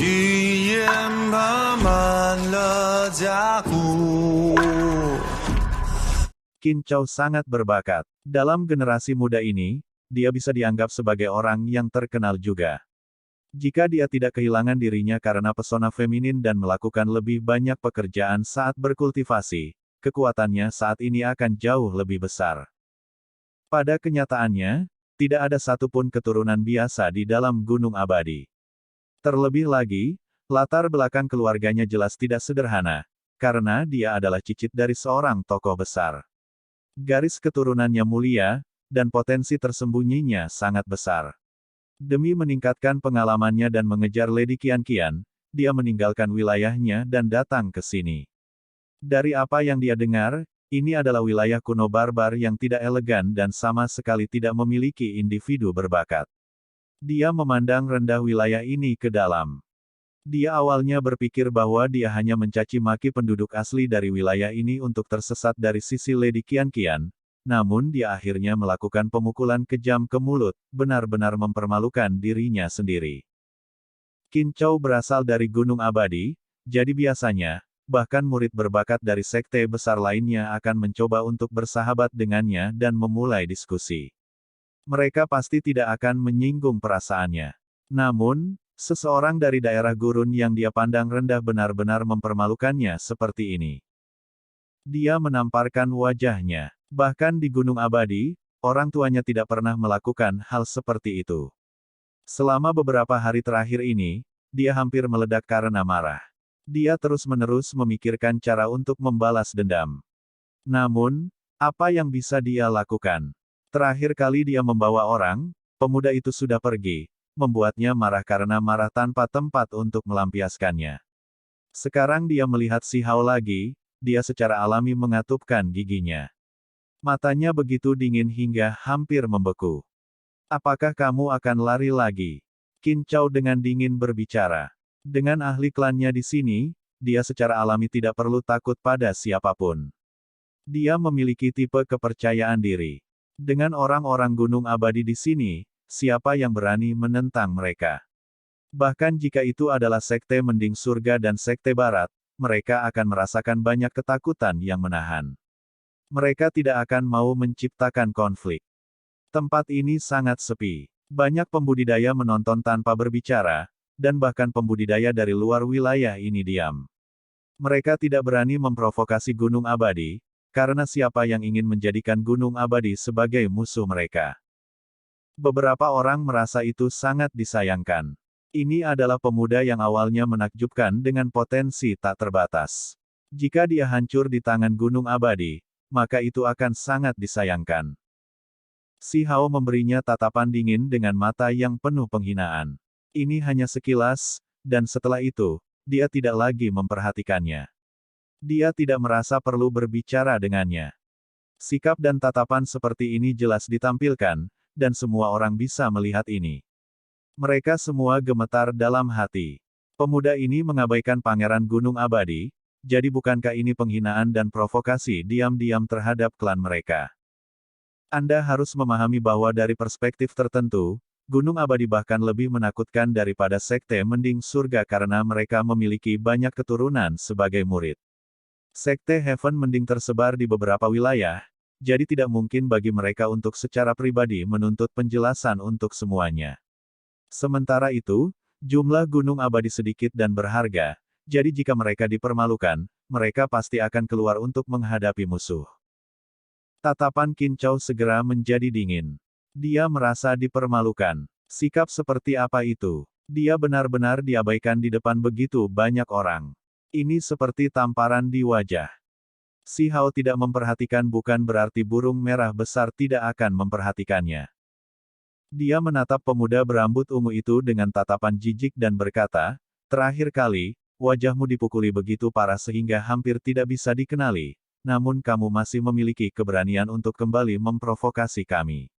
语言爬满了甲骨。Qin Chou sangat berbakat. Dalam generasi muda ini, dia bisa dianggap sebagai orang yang terkenal juga. Jika dia tidak kehilangan dirinya karena pesona feminin dan melakukan lebih banyak pekerjaan saat berkultivasi, kekuatannya saat ini akan jauh lebih besar. Pada kenyataannya, tidak ada satupun keturunan biasa di dalam Gunung Abadi. Terlebih lagi, latar belakang keluarganya jelas tidak sederhana, karena dia adalah cicit dari seorang tokoh besar. Garis keturunannya mulia, dan potensi tersembunyinya sangat besar. Demi meningkatkan pengalamannya dan mengejar Lady Qianqian, dia meninggalkan wilayahnya dan datang ke sini. Dari apa yang dia dengar, ini adalah wilayah kuno barbar yang tidak elegan dan sama sekali tidak memiliki individu berbakat. Dia memandang rendah wilayah ini ke dalam. Dia awalnya berpikir bahwa dia hanya mencaci maki penduduk asli dari wilayah ini untuk tersesat dari sisi Lady Qianqian, namun dia akhirnya melakukan pemukulan kejam ke mulut, benar-benar mempermalukan dirinya sendiri. Qin Chou berasal dari Gunung Abadi, jadi biasanya, bahkan murid berbakat dari sekte besar lainnya akan mencoba untuk bersahabat dengannya dan memulai diskusi. Mereka pasti tidak akan menyinggung perasaannya. Namun, seseorang dari daerah gurun yang dia pandang rendah benar-benar mempermalukannya seperti ini. Dia menamparkan wajahnya. Bahkan di Gunung Abadi, orang tuanya tidak pernah melakukan hal seperti itu. Selama beberapa hari terakhir ini, dia hampir meledak karena marah. Dia terus-menerus memikirkan cara untuk membalas dendam. Namun, apa yang bisa dia lakukan? Terakhir kali dia membawa orang, pemuda itu sudah pergi, membuatnya marah karena marah tanpa tempat untuk melampiaskannya. Sekarang dia melihat Si Hao lagi, dia secara alami mengatupkan giginya. Matanya begitu dingin hingga hampir membeku. Apakah kamu akan lari lagi? Qin Chou dengan dingin berbicara. Dengan ahli klannya di sini, dia secara alami tidak perlu takut pada siapapun. Dia memiliki tipe kepercayaan diri. Dengan orang-orang Gunung Abadi di sini, siapa yang berani menentang mereka? Bahkan jika itu adalah sekte Mending Surga dan sekte Barat, mereka akan merasakan banyak ketakutan yang menahan. Mereka tidak akan mau menciptakan konflik. Tempat ini sangat sepi. Banyak pembudidaya menonton tanpa berbicara, dan bahkan pembudidaya dari luar wilayah ini diam. Mereka tidak berani memprovokasi Gunung Abadi, karena siapa yang ingin menjadikan Gunung Abadi sebagai musuh mereka. Beberapa orang merasa itu sangat disayangkan. Ini adalah pemuda yang awalnya menakjubkan dengan potensi tak terbatas. Jika dia hancur di tangan Gunung Abadi, maka itu akan sangat disayangkan. Si Hao memberinya tatapan dingin dengan mata yang penuh penghinaan. Ini hanya sekilas, dan setelah itu, dia tidak lagi memperhatikannya. Dia tidak merasa perlu berbicara dengannya. Sikap dan tatapan seperti ini jelas ditampilkan, dan semua orang bisa melihat ini. Mereka semua gemetar dalam hati. Pemuda ini mengabaikan Pangeran Gunung Abadi, jadi bukankah ini penghinaan dan provokasi diam-diam terhadap klan mereka? Anda harus memahami bahwa dari perspektif tertentu, Gunung Abadi bahkan lebih menakutkan daripada sekte Mending Surga karena mereka memiliki banyak keturunan sebagai murid. Sekte Heaven Mending tersebar di beberapa wilayah, jadi tidak mungkin bagi mereka untuk secara pribadi menuntut penjelasan untuk semuanya. Sementara itu, jumlah Gunung Abadi sedikit dan berharga, jadi jika mereka dipermalukan, mereka pasti akan keluar untuk menghadapi musuh. Tatapan Qin Chou segera menjadi dingin. Dia merasa dipermalukan. Sikap seperti apa itu? Dia benar-benar diabaikan di depan begitu banyak orang. Ini seperti tamparan di wajah. Si Hao tidak memperhatikan bukan berarti burung merah besar tidak akan memperhatikannya. Dia menatap pemuda berambut ungu itu dengan tatapan jijik dan berkata, "Terakhir kali, wajahmu dipukuli begitu parah sehingga hampir tidak bisa dikenali, namun kamu masih memiliki keberanian untuk kembali memprovokasi kami."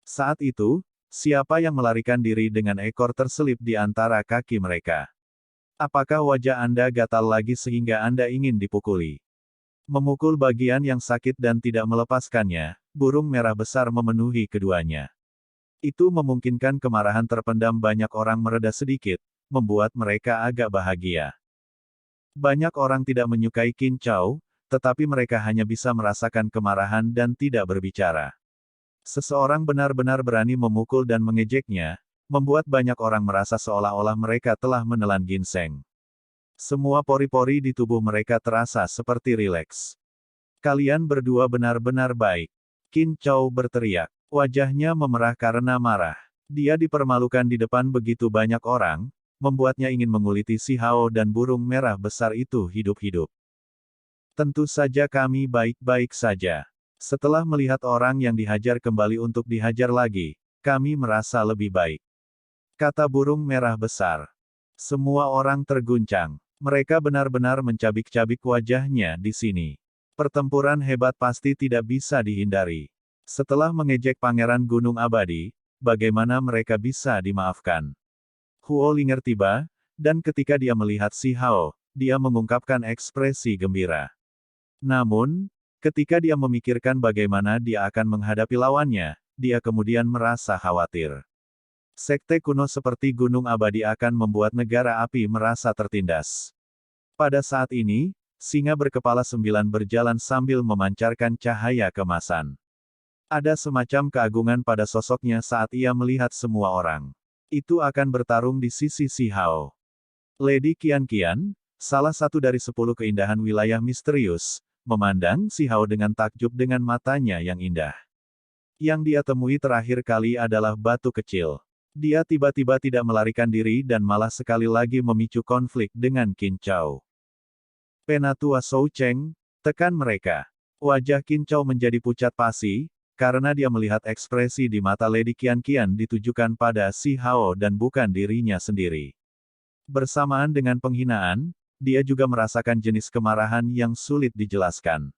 Saat itu, siapa yang melarikan diri dengan ekor terselip di antara kaki mereka? Apakah wajah Anda gatal lagi sehingga Anda ingin dipukuli? Memukul bagian yang sakit dan tidak melepaskannya, burung merah besar memenuhi keduanya. Itu memungkinkan kemarahan terpendam banyak orang mereda sedikit, membuat mereka agak bahagia. Banyak orang tidak menyukai Qin Chao, tetapi mereka hanya bisa merasakan kemarahan dan tidak berbicara. Seseorang benar-benar berani memukul dan mengejeknya, membuat banyak orang merasa seolah-olah mereka telah menelan ginseng. Semua pori-pori di tubuh mereka terasa seperti rileks. Kalian berdua benar-benar baik. Qin Chao berteriak. Wajahnya memerah karena marah. Dia dipermalukan di depan begitu banyak orang, membuatnya ingin menguliti si Hao dan burung merah besar itu hidup-hidup. Tentu saja kami baik-baik saja. Setelah melihat orang yang dihajar kembali untuk dihajar lagi, kami merasa lebih baik. Kata burung merah besar. Semua orang terguncang. Mereka benar-benar mencabik-cabik wajahnya di sini. Pertempuran hebat pasti tidak bisa dihindari. Setelah mengejek Pangeran Gunung Abadi, bagaimana mereka bisa dimaafkan? Huo Linger tiba, dan ketika dia melihat si Hao, dia mengungkapkan ekspresi gembira. Namun, ketika dia memikirkan bagaimana dia akan menghadapi lawannya, dia kemudian merasa khawatir. Sekte kuno seperti Gunung Abadi akan membuat negara api merasa tertindas. Pada saat ini, singa berkepala 9 berjalan sambil memancarkan cahaya kemasan. Ada semacam keagungan pada sosoknya saat ia melihat semua orang. Itu akan bertarung di sisi si Hao. Lady Qian, salah satu dari 10 keindahan wilayah misterius, memandang si Hao dengan takjub dengan matanya yang indah. Yang dia temui terakhir kali adalah batu kecil. Dia tiba-tiba tidak melarikan diri dan malah sekali lagi memicu konflik dengan Qin Chao. Penatua Shou Cheng, tekan mereka. Wajah Qin Chao menjadi pucat pasi, karena dia melihat ekspresi di mata Lady Qian ditujukan pada si Hao dan bukan dirinya sendiri. Bersamaan dengan penghinaan, dia juga merasakan jenis kemarahan yang sulit dijelaskan.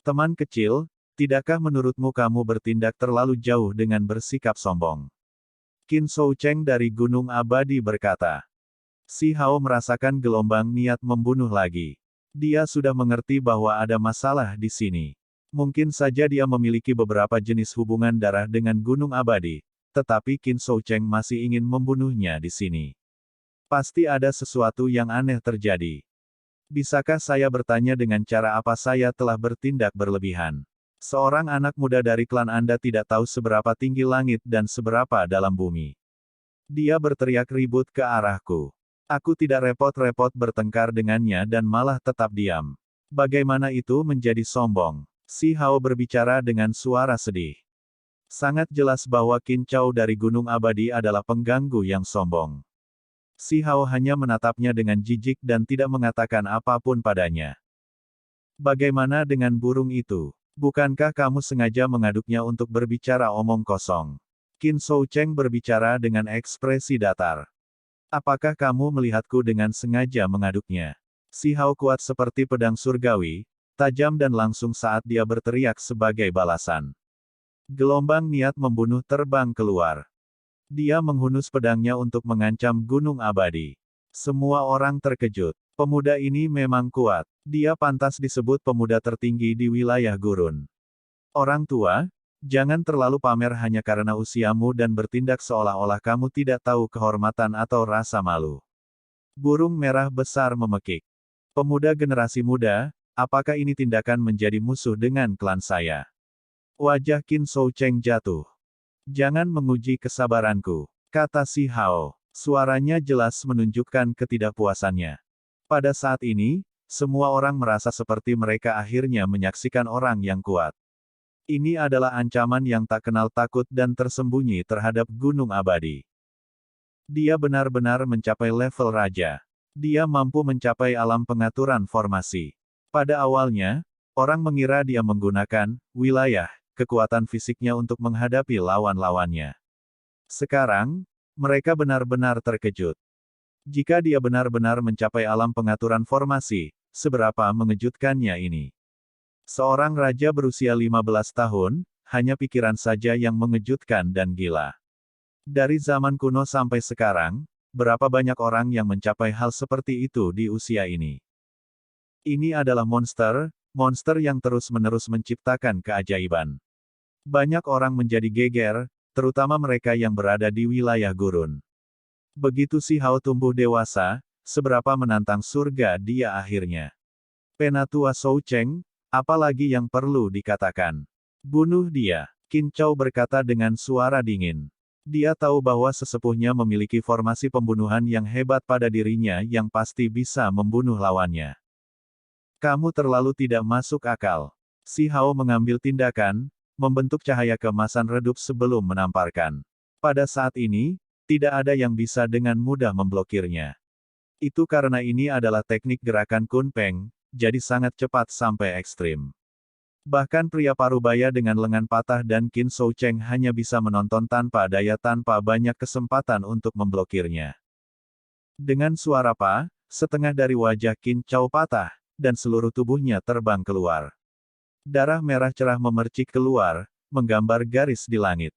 Teman kecil, tidakkah menurutmu kamu bertindak terlalu jauh dengan bersikap sombong? Qin Shou Cheng dari Gunung Abadi berkata. Si Hao merasakan gelombang niat membunuh lagi. Dia sudah mengerti bahwa ada masalah di sini. Mungkin saja dia memiliki beberapa jenis hubungan darah dengan Gunung Abadi, tetapi Qin Shou Cheng masih ingin membunuhnya di sini. Pasti ada sesuatu yang aneh terjadi. Bisakah saya bertanya dengan cara apa saya telah bertindak berlebihan? Seorang anak muda dari klan Anda tidak tahu seberapa tinggi langit dan seberapa dalam bumi. Dia berteriak ribut ke arahku. Aku tidak repot-repot bertengkar dengannya dan malah tetap diam. Bagaimana itu menjadi sombong? Si Hao berbicara dengan suara sedih. Sangat jelas bahwa Qin Chao dari Gunung Abadi adalah pengganggu yang sombong. Si Hao hanya menatapnya dengan jijik dan tidak mengatakan apapun padanya. Bagaimana dengan burung itu? Bukankah kamu sengaja mengaduknya untuk berbicara omong kosong? Qin Shou Cheng berbicara dengan ekspresi datar. Apakah kamu melihatku dengan sengaja mengaduknya? Si Hao kuat seperti pedang surgawi, tajam dan langsung saat dia berteriak sebagai balasan. Gelombang niat membunuh terbang keluar. Dia menghunus pedangnya untuk mengancam Gunung Abadi. Semua orang terkejut. Pemuda ini memang kuat. Dia pantas disebut pemuda tertinggi di wilayah gurun. Orang tua, jangan terlalu pamer hanya karena usiamu dan bertindak seolah-olah kamu tidak tahu kehormatan atau rasa malu. Burung merah besar memekik. Pemuda generasi muda, apakah ini tindakan menjadi musuh dengan klan saya? Wajah Qin Shou Cheng jatuh. Jangan menguji kesabaranku, kata si Hao. Suaranya jelas menunjukkan ketidakpuasannya. Pada saat ini, semua orang merasa seperti mereka akhirnya menyaksikan orang yang kuat. Ini adalah ancaman yang tak kenal takut dan tersembunyi terhadap Gunung Abadi. Dia benar-benar mencapai level raja. Dia mampu mencapai alam pengaturan formasi. Pada awalnya, orang mengira dia menggunakan wilayah kekuatan fisiknya untuk menghadapi lawan-lawannya. Sekarang, mereka benar-benar terkejut. Jika dia benar-benar mencapai alam pengaturan formasi, seberapa mengejutkannya ini? Seorang raja berusia 15 tahun, hanya pikiran saja yang mengejutkan dan gila. Dari zaman kuno sampai sekarang, berapa banyak orang yang mencapai hal seperti itu di usia ini? Ini adalah monster yang terus-menerus menciptakan keajaiban. Banyak orang menjadi geger, terutama mereka yang berada di wilayah gurun. Begitu Si Hao tumbuh dewasa, seberapa menantang surga dia akhirnya. Penatua Shou Cheng, apalagi yang perlu dikatakan? Bunuh dia. Qin Chou berkata dengan suara dingin. Dia tahu bahwa sesepuhnya memiliki formasi pembunuhan yang hebat pada dirinya yang pasti bisa membunuh lawannya. Kamu terlalu tidak masuk akal. Si Hao mengambil tindakan, membentuk cahaya keemasan redup sebelum menamparkan. Pada saat ini, tidak ada yang bisa dengan mudah memblokirnya. Itu karena ini adalah teknik gerakan Kun Peng, jadi sangat cepat sampai ekstrim. Bahkan pria parubaya dengan lengan patah dan Qin Shou Cheng hanya bisa menonton tanpa daya tanpa banyak kesempatan untuk memblokirnya. Dengan suara pa, setengah dari wajah Qin Chou patah, dan seluruh tubuhnya terbang keluar. Darah merah cerah memercik keluar, menggambar garis di langit.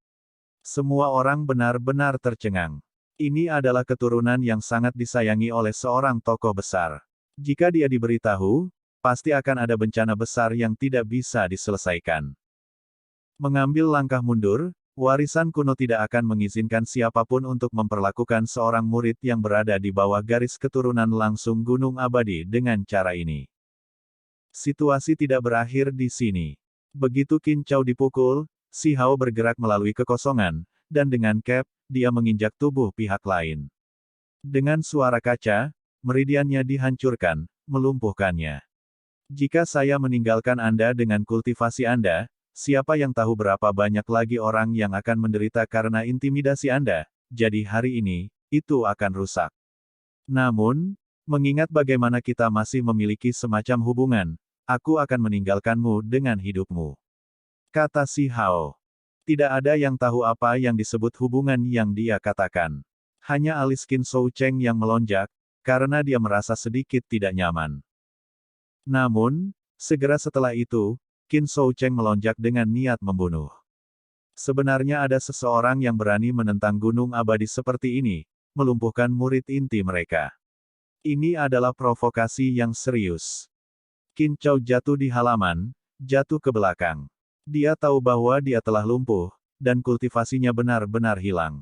Semua orang benar-benar tercengang. Ini adalah keturunan yang sangat disayangi oleh seorang tokoh besar. Jika dia diberitahu, pasti akan ada bencana besar yang tidak bisa diselesaikan. Mengambil langkah mundur, warisan kuno tidak akan mengizinkan siapapun untuk memperlakukan seorang murid yang berada di bawah garis keturunan langsung Gunung Abadi dengan cara ini. Situasi tidak berakhir di sini. Begitu Qin Chou dipukul, Si Hao bergerak melalui kekosongan, dan dengan cap, dia menginjak tubuh pihak lain. Dengan suara kaca, meridiannya dihancurkan, melumpuhkannya. Jika saya meninggalkan Anda dengan kultivasi Anda, siapa yang tahu berapa banyak lagi orang yang akan menderita karena intimidasi Anda, jadi hari ini, itu akan rusak. Namun, mengingat bagaimana kita masih memiliki semacam hubungan, aku akan meninggalkanmu dengan hidupmu. Kata Si Hao. Tidak ada yang tahu apa yang disebut hubungan yang dia katakan. Hanya alis Qin Shou Cheng yang melonjak, karena dia merasa sedikit tidak nyaman. Namun, segera setelah itu, Qin Shou Cheng melonjak dengan niat membunuh. Sebenarnya ada seseorang yang berani menentang Gunung Abadi seperti ini, melumpuhkan murid inti mereka. Ini adalah provokasi yang serius. Qin Chou jatuh di halaman, jatuh ke belakang. Dia tahu bahwa dia telah lumpuh, dan kultivasinya benar-benar hilang.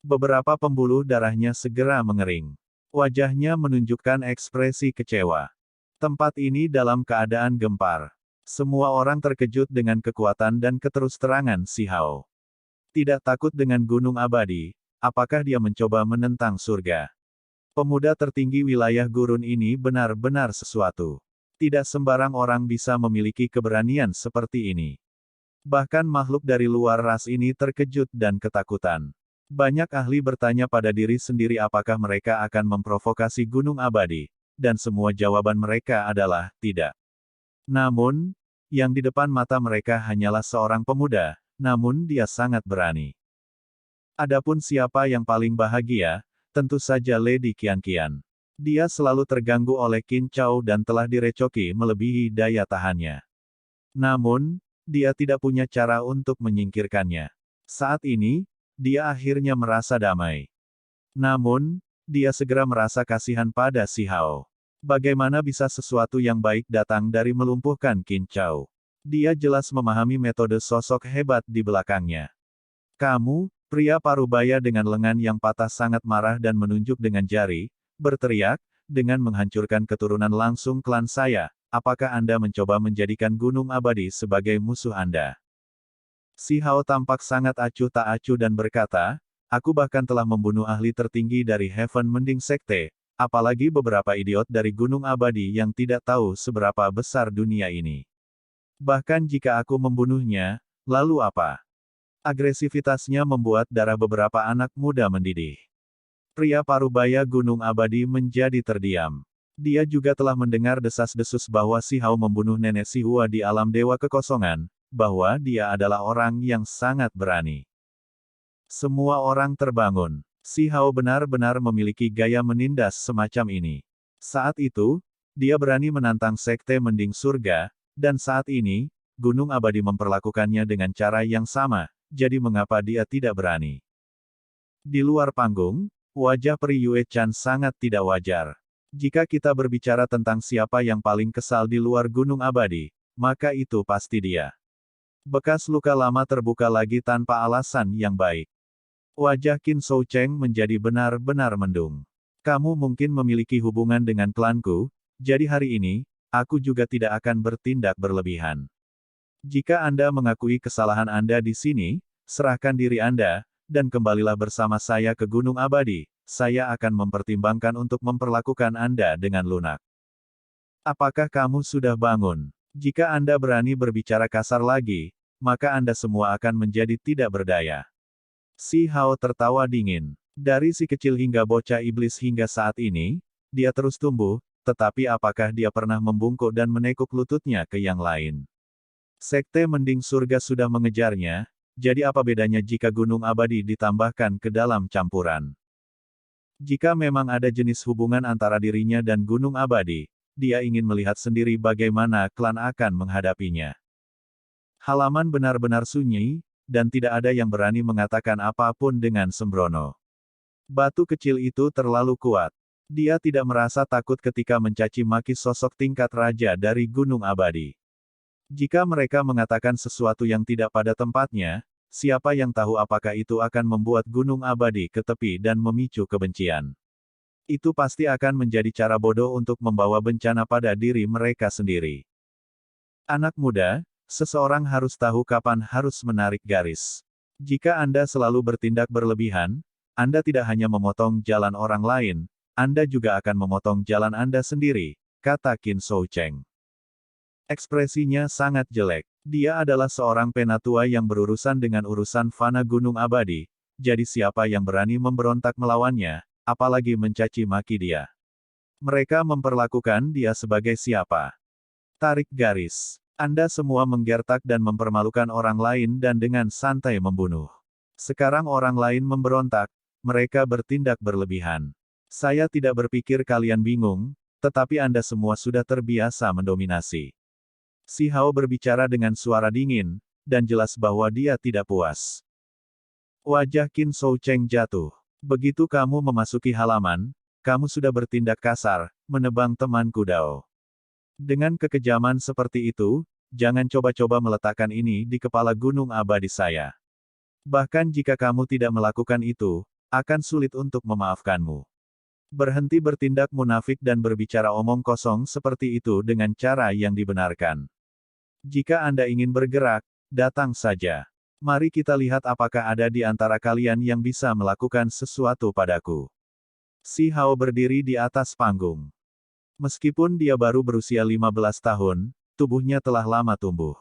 Beberapa pembuluh darahnya segera mengering. Wajahnya menunjukkan ekspresi kecewa. Tempat ini dalam keadaan gempar. Semua orang terkejut dengan kekuatan dan keterus-terangan Si Hao. Tidak takut dengan Gunung Abadi, apakah dia mencoba menentang surga? Pemuda tertinggi wilayah gurun ini benar-benar sesuatu. Tidak sembarang orang bisa memiliki keberanian seperti ini. Bahkan makhluk dari luar ras ini terkejut dan ketakutan. Banyak ahli bertanya pada diri sendiri apakah mereka akan memprovokasi Gunung Abadi, dan semua jawaban mereka adalah tidak. Namun, yang di depan mata mereka hanyalah seorang pemuda, namun dia sangat berani. Adapun siapa yang paling bahagia, tentu saja Lady Qianqian. Dia selalu terganggu oleh Qin Chou dan telah direcoki melebihi daya tahannya. Namun, dia tidak punya cara untuk menyingkirkannya. Saat ini, dia akhirnya merasa damai. Namun, dia segera merasa kasihan pada Si Hao. Bagaimana bisa sesuatu yang baik datang dari melumpuhkan Qin Chou? Dia jelas memahami metode sosok hebat di belakangnya. Kamu, pria parubaya dengan lengan yang patah sangat marah dan menunjuk dengan jari, berteriak, dengan menghancurkan keturunan langsung klan saya, apakah Anda mencoba menjadikan Gunung Abadi sebagai musuh Anda? Si Hao tampak sangat acuh tak acuh dan berkata, aku bahkan telah membunuh ahli tertinggi dari Heaven Mending Sekte, apalagi beberapa idiot dari Gunung Abadi yang tidak tahu seberapa besar dunia ini. Bahkan jika aku membunuhnya, lalu apa? Agresivitasnya membuat darah beberapa anak muda mendidih. Pria parubaya Gunung Abadi menjadi terdiam. Dia juga telah mendengar desas-desus bahwa Si Hao membunuh nenek Si Hua di alam dewa kekosongan, bahwa dia adalah orang yang sangat berani. Semua orang terbangun. Si Hao benar-benar memiliki gaya menindas semacam ini. Saat itu, dia berani menantang Sekte Mending Surga, dan saat ini, Gunung Abadi memperlakukannya dengan cara yang sama, jadi mengapa dia tidak berani? Di luar panggung, wajah Pri Yue Chan sangat tidak wajar. Jika kita berbicara tentang siapa yang paling kesal di luar Gunung Abadi, maka itu pasti dia. Bekas luka lama terbuka lagi tanpa alasan yang baik. Wajah Qin Shoucheng menjadi benar-benar mendung. Kamu mungkin memiliki hubungan dengan klanku, jadi hari ini, aku juga tidak akan bertindak berlebihan. Jika Anda mengakui kesalahan Anda di sini, serahkan diri Anda, dan kembalilah bersama saya ke Gunung Abadi, saya akan mempertimbangkan untuk memperlakukan Anda dengan lunak. Apakah kamu sudah bangun? Jika Anda berani berbicara kasar lagi, maka Anda semua akan menjadi tidak berdaya. Si Hao tertawa dingin. Dari si kecil hingga bocah iblis hingga saat ini, dia terus tumbuh, tetapi apakah dia pernah membungkuk dan menekuk lututnya ke yang lain? Sekte Mending Surga sudah mengejarnya, jadi apa bedanya jika Gunung Abadi ditambahkan ke dalam campuran? Jika memang ada jenis hubungan antara dirinya dan Gunung Abadi, dia ingin melihat sendiri bagaimana klan akan menghadapinya. Halaman benar-benar sunyi, dan tidak ada yang berani mengatakan apapun dengan sembrono. Batu kecil itu terlalu kuat. Dia tidak merasa takut ketika mencaci maki sosok tingkat raja dari Gunung Abadi. Jika mereka mengatakan sesuatu yang tidak pada tempatnya, siapa yang tahu apakah itu akan membuat Gunung Abadi ke tepi dan memicu kebencian. Itu pasti akan menjadi cara bodoh untuk membawa bencana pada diri mereka sendiri. Anak muda, seseorang harus tahu kapan harus menarik garis. Jika Anda selalu bertindak berlebihan, Anda tidak hanya memotong jalan orang lain, Anda juga akan memotong jalan Anda sendiri, kata Qin Shoucheng. Ekspresinya sangat jelek. Dia adalah seorang penatua yang berurusan dengan urusan fana Gunung Abadi, jadi siapa yang berani memberontak melawannya, apalagi mencaci maki dia. Mereka memperlakukan dia sebagai siapa? Tarik garis. Anda semua menggertak dan mempermalukan orang lain dan dengan santai membunuh. Sekarang orang lain memberontak, mereka bertindak berlebihan. Saya tidak berpikir kalian bingung, tetapi Anda semua sudah terbiasa mendominasi. Si Hao berbicara dengan suara dingin, dan jelas bahwa dia tidak puas. Wajah Qin Shoucheng jatuh. Begitu kamu memasuki halaman, kamu sudah bertindak kasar, menebang temanku Dao. Dengan kekejaman seperti itu, jangan coba-coba meletakkan ini di kepala Gunung Abadi saya. Bahkan jika kamu tidak melakukan itu, akan sulit untuk memaafkanmu. Berhenti bertindak munafik dan berbicara omong kosong seperti itu dengan cara yang dibenarkan. Jika Anda ingin bergerak, datang saja. Mari kita lihat apakah ada di antara kalian yang bisa melakukan sesuatu padaku. Si Hao berdiri di atas panggung. Meskipun dia baru berusia 15 tahun, tubuhnya telah lama tumbuh.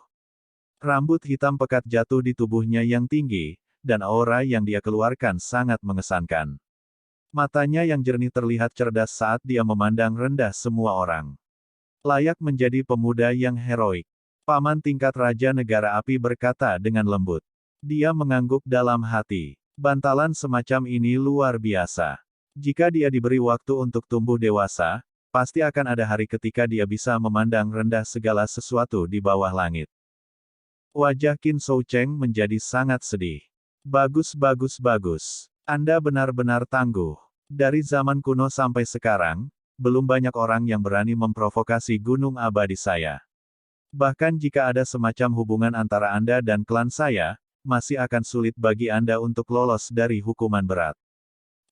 Rambut hitam pekat jatuh di tubuhnya yang tinggi, dan aura yang dia keluarkan sangat mengesankan. Matanya yang jernih terlihat cerdas saat dia memandang rendah semua orang. Layak menjadi pemuda yang heroik. Paman tingkat Raja Negara Api berkata dengan lembut. Dia mengangguk dalam hati. Bantalan semacam ini luar biasa. Jika dia diberi waktu untuk tumbuh dewasa, pasti akan ada hari ketika dia bisa memandang rendah segala sesuatu di bawah langit. Wajah Qin Shoucheng menjadi sangat sedih. Bagus. Anda benar-benar tangguh. Dari zaman kuno sampai sekarang, belum banyak orang yang berani memprovokasi Gunung Abadi saya. Bahkan jika ada semacam hubungan antara Anda dan klan saya, masih akan sulit bagi Anda untuk lolos dari hukuman berat.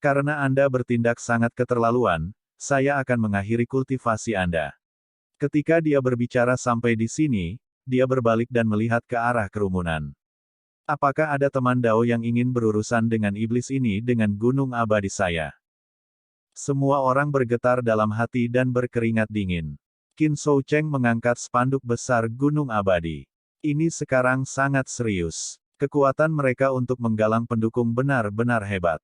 Karena Anda bertindak sangat keterlaluan, saya akan mengakhiri kultivasi Anda. Ketika dia berbicara sampai di sini, dia berbalik dan melihat ke arah kerumunan. Apakah ada teman Dao yang ingin berurusan dengan iblis ini dengan Gunung Abadi saya? Semua orang bergetar dalam hati dan berkeringat dingin. Qin Shoucheng mengangkat spanduk besar Gunung Abadi. Ini sekarang sangat serius. Kekuatan mereka untuk menggalang pendukung benar-benar hebat.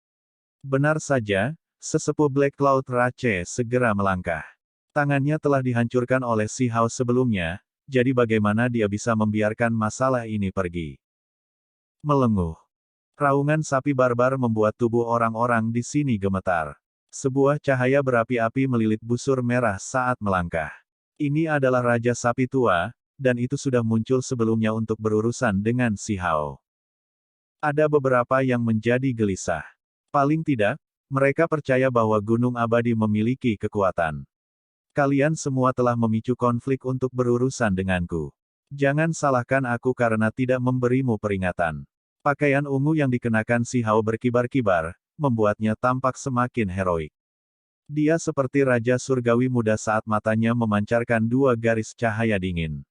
Benar saja, sesepuh Black Cloud Rache segera melangkah. Tangannya telah dihancurkan oleh si Hao sebelumnya, jadi bagaimana dia bisa membiarkan masalah ini pergi? Melenguh. Raungan sapi barbar membuat tubuh orang-orang di sini gemetar. Sebuah cahaya berapi-api melilit busur merah saat melangkah. Ini adalah Raja Sapi Tua, dan itu sudah muncul sebelumnya untuk berurusan dengan si Hao. Ada beberapa yang menjadi gelisah. Paling tidak, mereka percaya bahwa Gunung Abadi memiliki kekuatan. Kalian semua telah memicu konflik untuk berurusan denganku. Jangan salahkan aku karena tidak memberimu peringatan. Pakaian ungu yang dikenakan Si Hao berkibar-kibar, membuatnya tampak semakin heroik. Dia seperti raja surgawi muda saat matanya memancarkan dua garis cahaya dingin.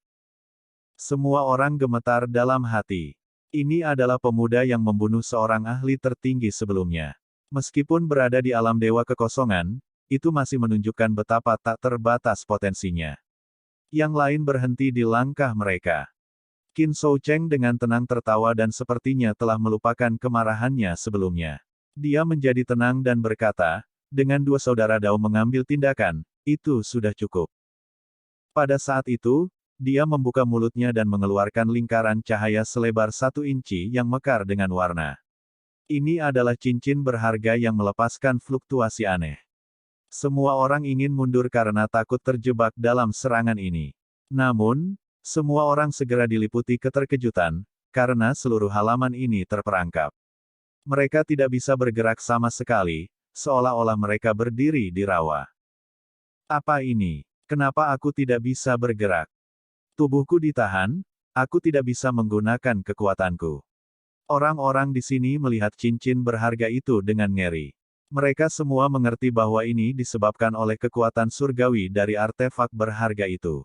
Semua orang gemetar dalam hati. Ini adalah pemuda yang membunuh seorang ahli tertinggi sebelumnya. Meskipun berada di alam dewa kekosongan, itu masih menunjukkan betapa tak terbatas potensinya. Yang lain berhenti di langkah mereka. Qin Shoucheng dengan tenang tertawa dan sepertinya telah melupakan kemarahannya sebelumnya. Dia menjadi tenang dan berkata, dengan dua saudara Dao mengambil tindakan, itu sudah cukup. Pada saat itu, dia membuka mulutnya dan mengeluarkan lingkaran cahaya selebar 1 inci yang mekar dengan warna. Ini adalah cincin berharga yang melepaskan fluktuasi aneh. Semua orang ingin mundur karena takut terjebak dalam serangan ini. Namun, semua orang segera diliputi keterkejutan, karena seluruh halaman ini terperangkap. Mereka tidak bisa bergerak sama sekali, seolah-olah mereka berdiri di rawa. Apa ini? Kenapa aku tidak bisa bergerak? Tubuhku ditahan, aku tidak bisa menggunakan kekuatanku. Orang-orang di sini melihat cincin berharga itu dengan ngeri. Mereka semua mengerti bahwa ini disebabkan oleh kekuatan surgawi dari artefak berharga itu.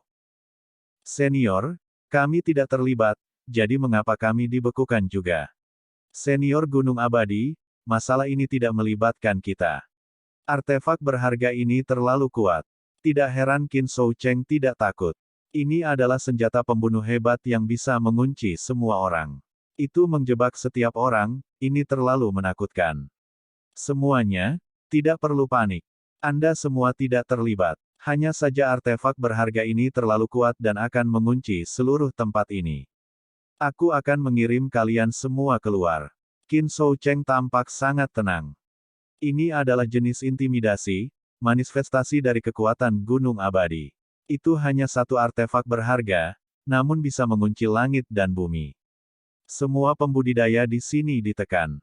Senior, kami tidak terlibat, jadi mengapa kami dibekukan juga? Senior Gunung Abadi, masalah ini tidak melibatkan kita. Artefak berharga ini terlalu kuat. Tidak heran Qin Shoucheng tidak takut. Ini adalah senjata pembunuh hebat yang bisa mengunci semua orang. Itu menjebak setiap orang, ini terlalu menakutkan. Semuanya, tidak perlu panik. Anda semua tidak terlibat. Hanya saja artefak berharga ini terlalu kuat dan akan mengunci seluruh tempat ini. Aku akan mengirim kalian semua keluar. Qin Shoucheng tampak sangat tenang. Ini adalah jenis intimidasi, manifestasi dari kekuatan Gunung Abadi. Itu hanya satu artefak berharga, namun bisa mengunci langit dan bumi. Semua pembudidaya di sini ditekan.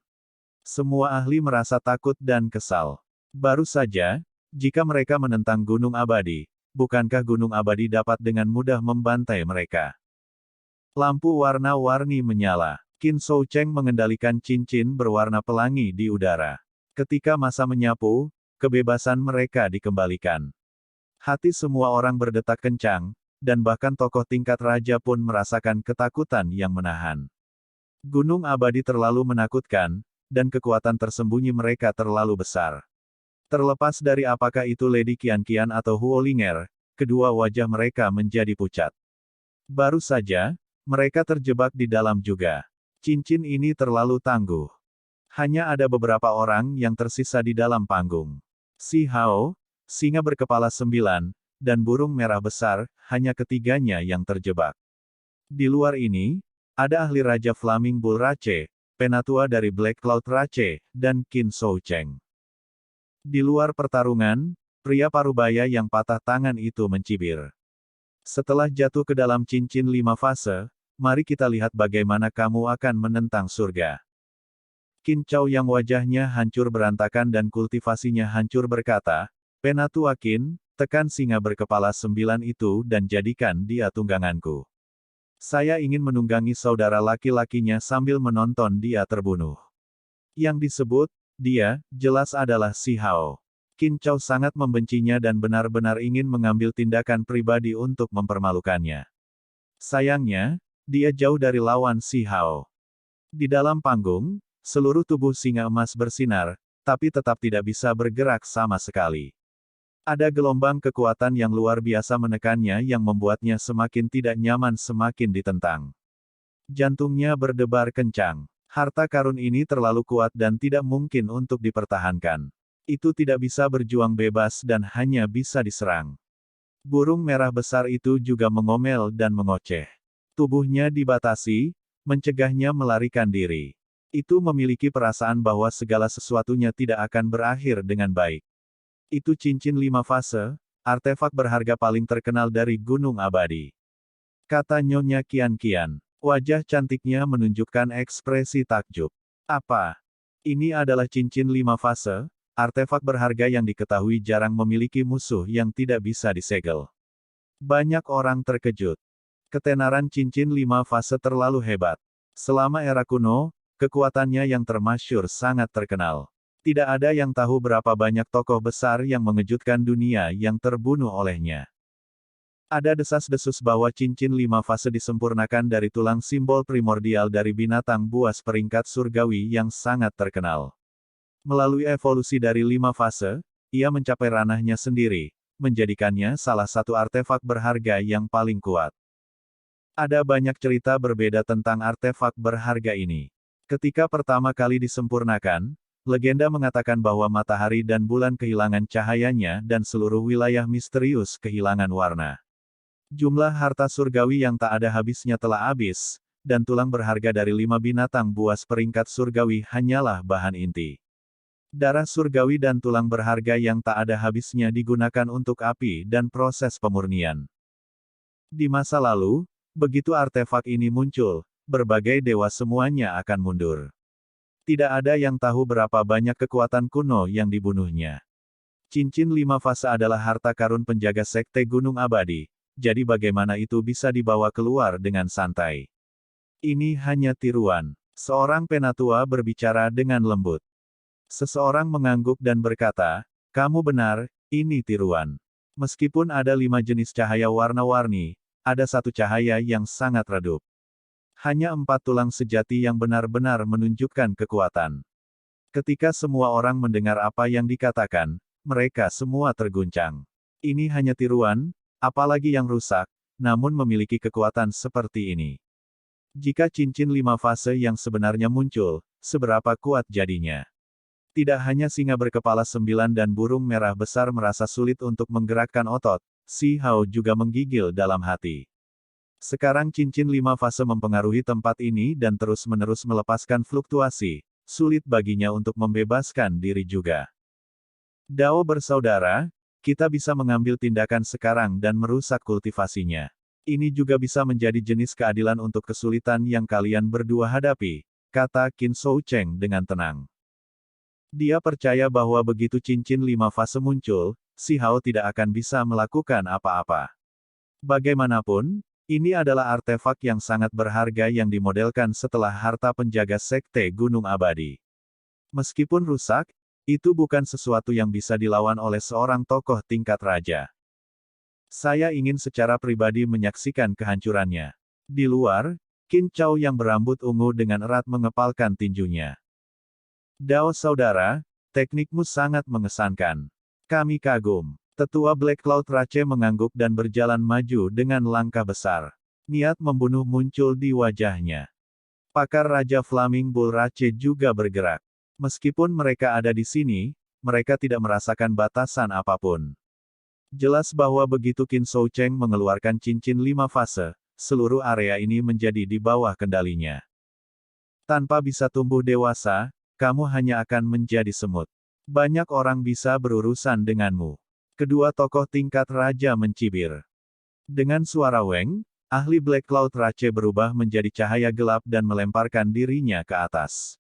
Semua ahli merasa takut dan kesal. Baru saja, jika mereka menentang Gunung Abadi, bukankah Gunung Abadi dapat dengan mudah membantai mereka? Lampu warna-warni menyala. Qin Shoucheng mengendalikan cincin berwarna pelangi di udara. Ketika masa menyapu, kebebasan mereka dikembalikan. Hati semua orang berdetak kencang, dan bahkan tokoh tingkat raja pun merasakan ketakutan yang menahan. Gunung Abadi terlalu menakutkan, dan kekuatan tersembunyi mereka terlalu besar. Terlepas dari apakah itu Lady Qianqian atau Huo Linger, kedua wajah mereka menjadi pucat. Baru saja, mereka terjebak di dalam juga. Cincin ini terlalu tangguh. Hanya ada beberapa orang yang tersisa di dalam panggung. Si Hao, singa berkepala 9, dan burung merah besar, hanya ketiganya yang terjebak. Di luar ini, ada ahli Raja Flaming Bull Rache, penatua dari Black Cloud Rache, dan Qin Shoucheng. Di luar pertarungan, pria parubaya yang patah tangan itu mencibir. Setelah jatuh ke dalam cincin 5 fase, mari kita lihat bagaimana kamu akan menentang surga. Qin Chao yang wajahnya hancur berantakan dan kultivasinya hancur berkata, Penatua Qin, tekan singa berkepala 9 itu dan jadikan dia tungganganku. Saya ingin menunggangi saudara laki-lakinya sambil menonton dia terbunuh. Yang disebut, dia, jelas adalah Si Hao. Qin Chao sangat membencinya dan benar-benar ingin mengambil tindakan pribadi untuk mempermalukannya. Sayangnya, dia jauh dari lawan Si Hao. Di dalam panggung, seluruh tubuh singa emas bersinar, tapi tetap tidak bisa bergerak sama sekali. Ada gelombang kekuatan yang luar biasa menekannya yang membuatnya semakin tidak nyaman semakin ditentang. Jantungnya berdebar kencang. Harta karun ini terlalu kuat dan tidak mungkin untuk dipertahankan. Itu tidak bisa berjuang bebas dan hanya bisa diserang. Burung merah besar itu juga mengomel dan mengoceh. Tubuhnya dibatasi, mencegahnya melarikan diri. Itu memiliki perasaan bahwa segala sesuatunya tidak akan berakhir dengan baik. Itu cincin 5 fase, artefak berharga paling terkenal dari Gunung Abadi. Kata Nyonya Qianqian. Wajah cantiknya menunjukkan ekspresi takjub. Apa? Ini adalah cincin 5 fase, artefak berharga yang diketahui jarang memiliki musuh yang tidak bisa disegel. Banyak orang terkejut. Ketenaran cincin 5 fase terlalu hebat. Selama era kuno, kekuatannya yang termasyhur sangat terkenal. Tidak ada yang tahu berapa banyak tokoh besar yang mengejutkan dunia yang terbunuh olehnya. Ada desas-desus bahwa cincin 5 fase disempurnakan dari tulang simbol primordial dari binatang buas peringkat surgawi yang sangat terkenal. Melalui evolusi dari 5 fase, ia mencapai ranahnya sendiri, menjadikannya salah satu artefak berharga yang paling kuat. Ada banyak cerita berbeda tentang artefak berharga ini. Ketika pertama kali disempurnakan, legenda mengatakan bahwa matahari dan bulan kehilangan cahayanya dan seluruh wilayah misterius kehilangan warna. Jumlah harta surgawi yang tak ada habisnya telah habis, dan tulang berharga dari 5 binatang buas peringkat surgawi hanyalah bahan inti. Darah surgawi dan tulang berharga yang tak ada habisnya digunakan untuk api dan proses pemurnian. Di masa lalu, begitu artefak ini muncul, berbagai dewa semuanya akan mundur. Tidak ada yang tahu berapa banyak kekuatan kuno yang dibunuhnya. Cincin 5 fase adalah harta karun penjaga sekte Gunung Abadi, jadi bagaimana itu bisa dibawa keluar dengan santai? Ini hanya tiruan. Seorang penatua berbicara dengan lembut. Seseorang mengangguk dan berkata, "Kamu benar, ini tiruan. Meskipun ada 5 jenis cahaya warna-warni, ada satu cahaya yang sangat redup. Hanya 4 tulang sejati yang benar-benar menunjukkan kekuatan." Ketika semua orang mendengar apa yang dikatakan, mereka semua terguncang. Ini hanya tiruan, apalagi yang rusak, namun memiliki kekuatan seperti ini. Jika cincin 5 fase yang sebenarnya muncul, seberapa kuat jadinya? Tidak hanya singa berkepala 9 dan burung merah besar merasa sulit untuk menggerakkan otot, Si Hao juga menggigil dalam hati. Sekarang cincin 5 fase mempengaruhi tempat ini dan terus-menerus melepaskan fluktuasi, sulit baginya untuk membebaskan diri juga. Dao bersaudara, kita bisa mengambil tindakan sekarang dan merusak kultivasinya. Ini juga bisa menjadi jenis keadilan untuk kesulitan yang kalian berdua hadapi, kata Qin Shoucheng dengan tenang. Dia percaya bahwa begitu cincin 5 fase muncul, Si Hao tidak akan bisa melakukan apa-apa. Bagaimanapun, ini adalah artefak yang sangat berharga yang dimodelkan setelah harta penjaga sekte Gunung Abadi. Meskipun rusak, itu bukan sesuatu yang bisa dilawan oleh seorang tokoh tingkat raja. Saya ingin secara pribadi menyaksikan kehancurannya. Di luar, Qin Chao yang berambut ungu dengan erat mengepalkan tinjunya. Dao saudara, teknikmu sangat mengesankan. Kami kagum. Tetua Black Cloud Rache mengangguk dan berjalan maju dengan langkah besar. Niat membunuh muncul di wajahnya. Pakar Raja Flaming Bull Rache juga bergerak. Meskipun mereka ada di sini, mereka tidak merasakan batasan apapun. Jelas bahwa begitu Qin Shoucheng mengeluarkan cincin 5 fase, seluruh area ini menjadi di bawah kendalinya. Tanpa bisa tumbuh dewasa, kamu hanya akan menjadi semut. Banyak orang bisa berurusan denganmu. Kedua tokoh tingkat raja mencibir. Dengan suara Weng, ahli Black Cloud Rache berubah menjadi cahaya gelap dan melemparkan dirinya ke atas.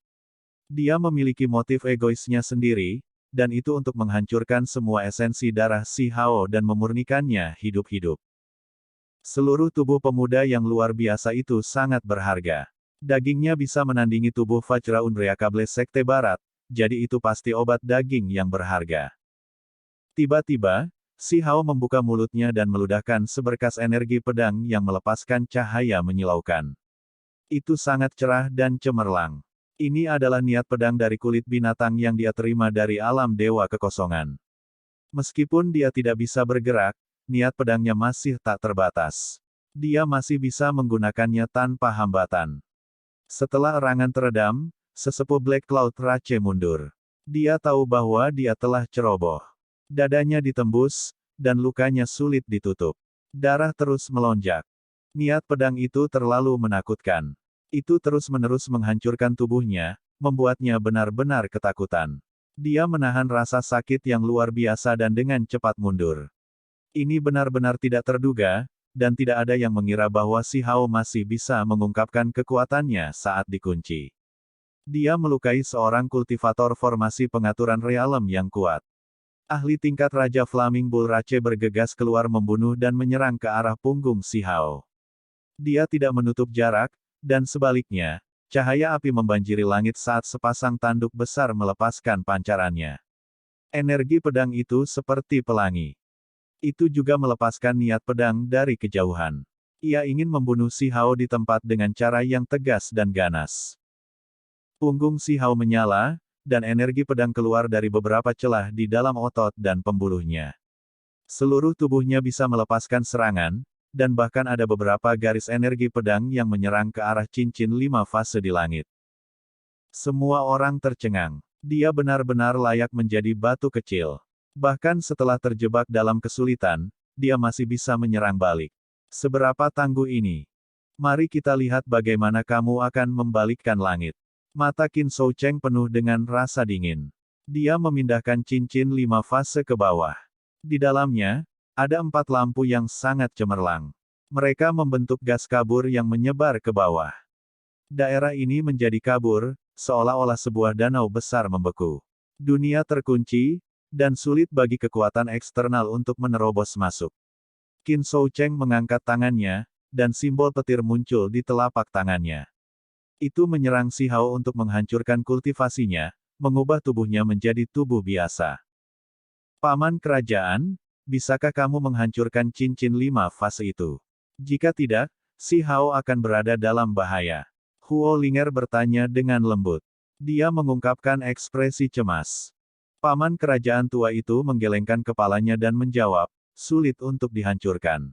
Dia memiliki motif egoisnya sendiri, dan itu untuk menghancurkan semua esensi darah Si Hao dan memurnikannya hidup-hidup. Seluruh tubuh pemuda yang luar biasa itu sangat berharga. Dagingnya bisa menandingi tubuh Vajra Unbreakable Sekte Barat, jadi itu pasti obat daging yang berharga. Tiba-tiba, Si Hao membuka mulutnya dan meludahkan seberkas energi pedang yang melepaskan cahaya menyilaukan. Itu sangat cerah dan cemerlang. Ini adalah niat pedang dari kulit binatang yang dia terima dari alam dewa kekosongan. Meskipun dia tidak bisa bergerak, niat pedangnya masih tak terbatas. Dia masih bisa menggunakannya tanpa hambatan. Setelah erangan teredam, sesepuh Black Cloud Rache mundur. Dia tahu bahwa dia telah ceroboh. Dadanya ditembus, dan lukanya sulit ditutup. Darah terus melonjak. Niat pedang itu terlalu menakutkan. Itu terus-menerus menghancurkan tubuhnya, membuatnya benar-benar ketakutan. Dia menahan rasa sakit yang luar biasa dan dengan cepat mundur. Ini benar-benar tidak terduga, dan tidak ada yang mengira bahwa Si Hao masih bisa mengungkapkan kekuatannya saat dikunci. Dia melukai seorang kultivator formasi pengaturan realem yang kuat. Ahli tingkat Raja Flaming Bull Rache bergegas keluar membunuh dan menyerang ke arah punggung Si Hao. Dia tidak menutup jarak, dan sebaliknya, Cahaya api membanjiri langit saat sepasang tanduk besar melepaskan pancarannya. Energi pedang itu seperti pelangi. Itu juga melepaskan niat pedang dari kejauhan. Ia ingin membunuh Si Hao di tempat dengan cara yang tegas dan ganas. Punggung Si Hao menyala, dan energi pedang keluar dari beberapa celah di dalam otot dan pembuluhnya. Seluruh tubuhnya bisa melepaskan serangan, dan bahkan ada beberapa garis energi pedang yang menyerang ke arah cincin 5 fase di langit. Semua orang tercengang. Dia benar-benar layak menjadi batu kecil. Bahkan setelah terjebak dalam kesulitan, dia masih bisa menyerang balik. Seberapa tangguh ini? Mari kita lihat bagaimana kamu akan membalikkan langit. Mata Qin Shoucheng penuh dengan rasa dingin. Dia memindahkan cincin 5 fase ke bawah. Di dalamnya, ada 4 lampu yang sangat cemerlang. Mereka membentuk gas kabur yang menyebar ke bawah. Daerah ini menjadi kabur, seolah-olah sebuah danau besar membeku. Dunia terkunci, dan sulit bagi kekuatan eksternal untuk menerobos masuk. Qin Shoucheng mengangkat tangannya, dan simbol petir muncul di telapak tangannya. Itu menyerang Si Hao untuk menghancurkan kultivasinya, mengubah tubuhnya menjadi tubuh biasa. Paman kerajaan, bisakah kamu menghancurkan cincin 5 fase itu? Jika tidak, Si Hao akan berada dalam bahaya. Huo Linger bertanya dengan lembut. Dia mengungkapkan ekspresi cemas. Paman kerajaan tua itu menggelengkan kepalanya dan menjawab, sulit untuk dihancurkan.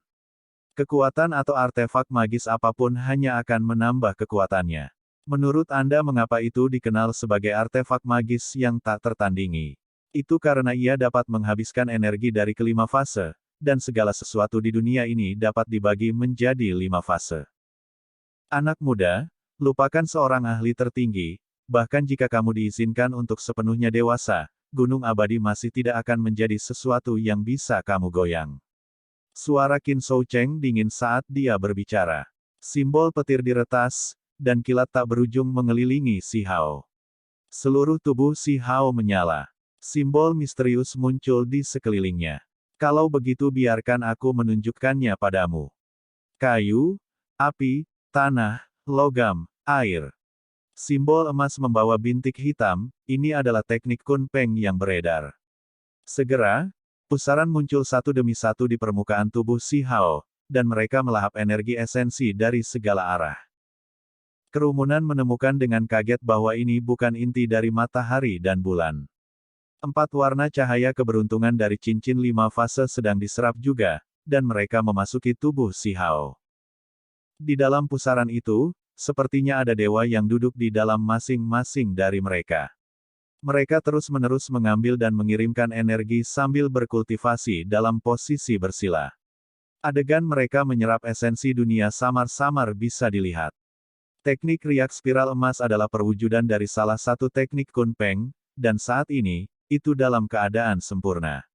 Kekuatan atau artefak magis apapun hanya akan menambah kekuatannya. Menurut Anda mengapa itu dikenal sebagai artefak magis yang tak tertandingi? Itu karena ia dapat menghabiskan energi dari kelima fase, dan segala sesuatu di dunia ini dapat dibagi menjadi 5 fase. Anak muda, lupakan seorang ahli tertinggi, bahkan jika kamu diizinkan untuk sepenuhnya dewasa, gunung abadi masih tidak akan menjadi sesuatu yang bisa kamu goyang. Suara Qin Shoucheng dingin saat dia berbicara. Simbol petir diretas, dan kilat tak berujung mengelilingi Si Hao. Seluruh tubuh Si Hao menyala. Simbol misterius muncul di sekelilingnya. Kalau begitu biarkan aku menunjukkannya padamu. Kayu, api, tanah, logam, air. Simbol emas membawa bintik hitam, ini adalah teknik Kun Peng yang beredar. Segera, pusaran muncul satu demi satu di permukaan tubuh Si Hao, dan mereka melahap energi esensi dari segala arah. Kerumunan menemukan dengan kaget bahwa ini bukan inti dari matahari dan bulan. 4 warna cahaya keberuntungan dari cincin 5 fase sedang diserap juga, dan mereka memasuki tubuh Si Hao. Di dalam pusaran itu, sepertinya ada dewa yang duduk di dalam masing-masing dari mereka. Mereka terus-menerus mengambil dan mengirimkan energi sambil berkultivasi dalam posisi bersila. Adegan mereka menyerap esensi dunia samar-samar bisa dilihat. Teknik riak spiral emas adalah perwujudan dari salah satu teknik Kun Peng, dan saat ini, itu dalam keadaan sempurna.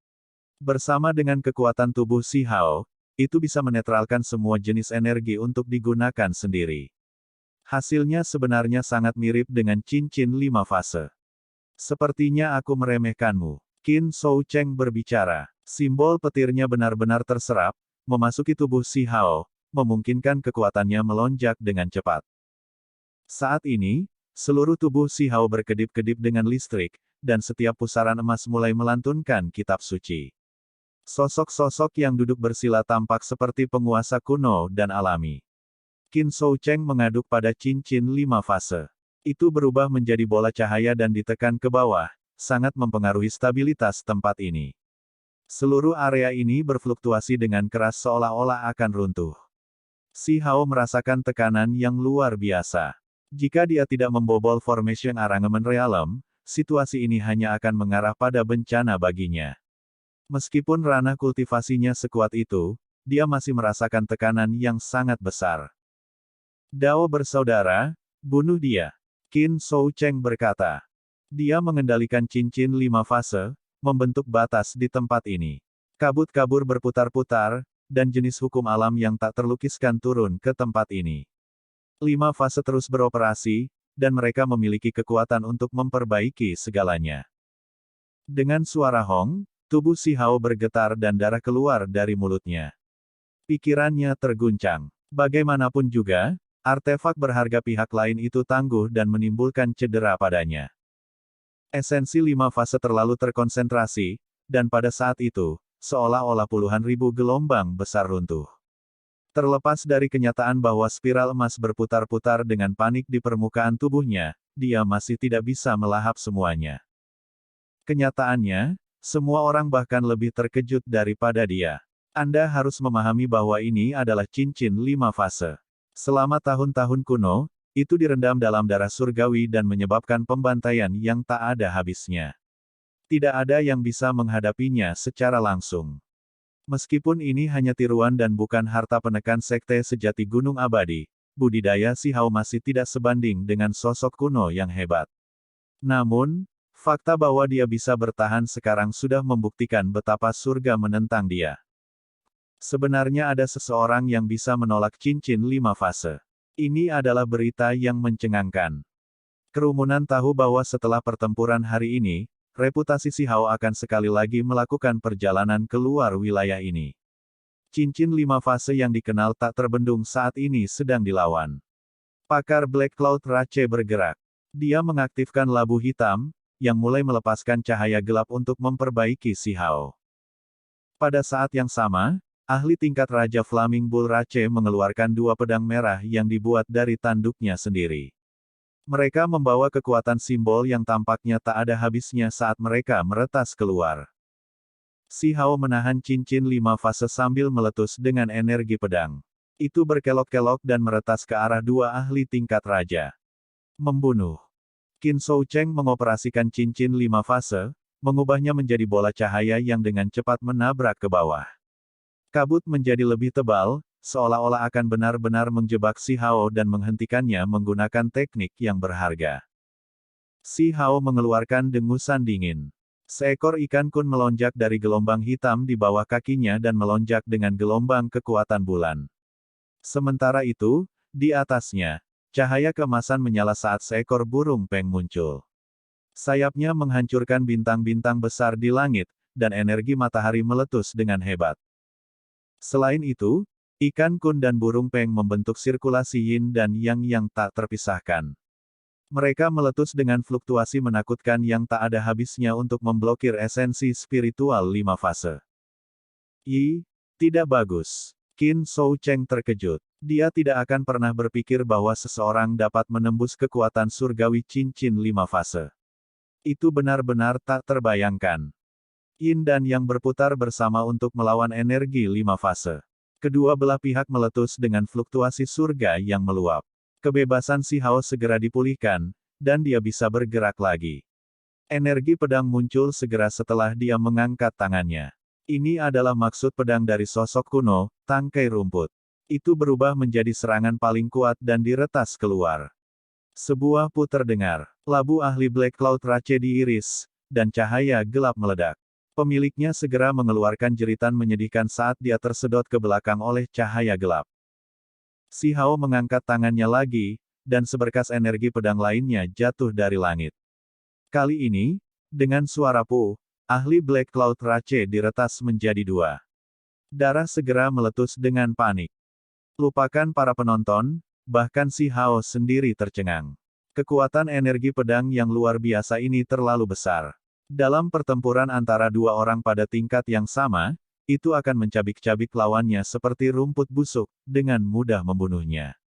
Bersama dengan kekuatan tubuh Si Hao, itu bisa menetralkan semua jenis energi untuk digunakan sendiri. Hasilnya sebenarnya sangat mirip dengan cincin 5 fase. Sepertinya aku meremehkanmu. Qin Shoucheng berbicara. Simbol petirnya benar-benar terserap, memasuki tubuh Si Hao, memungkinkan kekuatannya melonjak dengan cepat. Saat ini, seluruh tubuh Si Hao berkedip-kedip dengan listrik, dan setiap pusaran emas mulai melantunkan kitab suci. Sosok-sosok yang duduk bersila tampak seperti penguasa kuno dan alami. Qin Shoucheng mengaduk pada cincin 5 fase. Itu berubah menjadi bola cahaya dan ditekan ke bawah, sangat mempengaruhi stabilitas tempat ini. Seluruh area ini berfluktuasi dengan keras seolah-olah akan runtuh. Si Hao merasakan tekanan yang luar biasa. Jika dia tidak membobol Formation Arrangement Realm, situasi ini hanya akan mengarah pada bencana baginya. Meskipun ranah kultivasinya sekuat itu, dia masih merasakan tekanan yang sangat besar. Dao bersaudara, bunuh dia. Qin Shoucheng berkata. Dia mengendalikan cincin 5 fase, membentuk batas di tempat ini. Kabut-kabur berputar-putar, dan jenis hukum alam yang tak terlukiskan turun ke tempat ini. 5 fase terus beroperasi, dan mereka memiliki kekuatan untuk memperbaiki segalanya. Dengan suara hong, tubuh Si Hao bergetar dan darah keluar dari mulutnya. Pikirannya terguncang. Bagaimanapun juga, Artefak berharga pihak lain itu tangguh dan menimbulkan cedera padanya. Esensi 5 fase terlalu terkonsentrasi, dan pada saat itu, seolah-olah puluhan ribu gelombang besar runtuh. Terlepas dari kenyataan bahwa spiral emas berputar-putar dengan panik di permukaan tubuhnya, dia masih tidak bisa melahap semuanya. Kenyataannya, semua orang bahkan lebih terkejut daripada dia. Anda harus memahami bahwa ini adalah cincin 5 fase. Selama tahun-tahun kuno, itu direndam dalam darah surgawi dan menyebabkan pembantaian yang tak ada habisnya. Tidak ada yang bisa menghadapinya secara langsung. Meskipun ini hanya tiruan dan bukan harta penekan sekte sejati Gunung Abadi, budidaya Si Hao masih tidak sebanding dengan sosok kuno yang hebat. Namun, fakta bahwa dia bisa bertahan sekarang sudah membuktikan betapa surga menentang dia. Sebenarnya ada seseorang yang bisa menolak cincin 5 fase. Ini adalah berita yang mencengangkan. Kerumunan tahu bahwa setelah pertempuran hari ini, reputasi Si Hao akan sekali lagi melakukan perjalanan keluar wilayah ini. Cincin 5 fase yang dikenal tak terbendung saat ini sedang dilawan. Pakar Black Cloud Rache bergerak. Dia mengaktifkan labu hitam, yang mulai melepaskan cahaya gelap untuk memperbaiki Si Hao. Pada saat yang sama, ahli tingkat Raja Flaming Bull Rache mengeluarkan 2 pedang merah yang dibuat dari tanduknya sendiri. Mereka membawa kekuatan simbol yang tampaknya tak ada habisnya saat mereka meretas keluar. Si Hao menahan cincin 5 fase sambil meletus dengan energi pedang. Itu berkelok-kelok dan meretas ke arah 2 ahli tingkat raja. Membunuh. Qin Shou Cheng mengoperasikan cincin 5 fase, mengubahnya menjadi bola cahaya yang dengan cepat menabrak ke bawah. Kabut menjadi lebih tebal, seolah-olah akan benar-benar menjebak Si Hao dan menghentikannya menggunakan teknik yang berharga. Si Hao mengeluarkan dengusan dingin. Seekor ikan kun melonjak dari gelombang hitam di bawah kakinya dan melonjak dengan gelombang kekuatan bulan. Sementara itu, di atasnya, cahaya keemasan menyala saat seekor burung peng muncul. Sayapnya menghancurkan bintang-bintang besar di langit, dan energi matahari meletus dengan hebat. Selain itu, ikan kun dan burung peng membentuk sirkulasi yin dan yang tak terpisahkan. Mereka meletus dengan fluktuasi menakutkan yang tak ada habisnya untuk memblokir esensi spiritual 5 fase. Tidak bagus. Qin Shou Cheng terkejut. Dia tidak akan pernah berpikir bahwa seseorang dapat menembus kekuatan surgawi cincin 5 fase. Itu benar-benar tak terbayangkan. Yin dan yang berputar bersama untuk melawan energi 5 fase. Kedua belah pihak meletus dengan fluktuasi surga yang meluap. Kebebasan Si Hao segera dipulihkan, dan dia bisa bergerak lagi. Energi pedang muncul segera setelah dia mengangkat tangannya. Ini adalah maksud pedang dari sosok kuno, tangkai rumput. Itu berubah menjadi serangan paling kuat dan diretas keluar. Sebuah puter dengar. Labu ahli Black Cloud Rache diiris, dan cahaya gelap meledak. Pemiliknya segera mengeluarkan jeritan menyedihkan saat dia tersedot ke belakang oleh cahaya gelap. Si Hao mengangkat tangannya lagi, dan seberkas energi pedang lainnya jatuh dari langit. Kali ini, dengan suara puh, ahli Black Cloud Rache diretas menjadi 2. Darah segera meletus dengan panik. Lupakan para penonton, bahkan Si Hao sendiri tercengang. Kekuatan energi pedang yang luar biasa ini terlalu besar. Dalam pertempuran antara 2 orang pada tingkat yang sama, itu akan mencabik-cabik lawannya seperti rumput busuk, dengan mudah membunuhnya.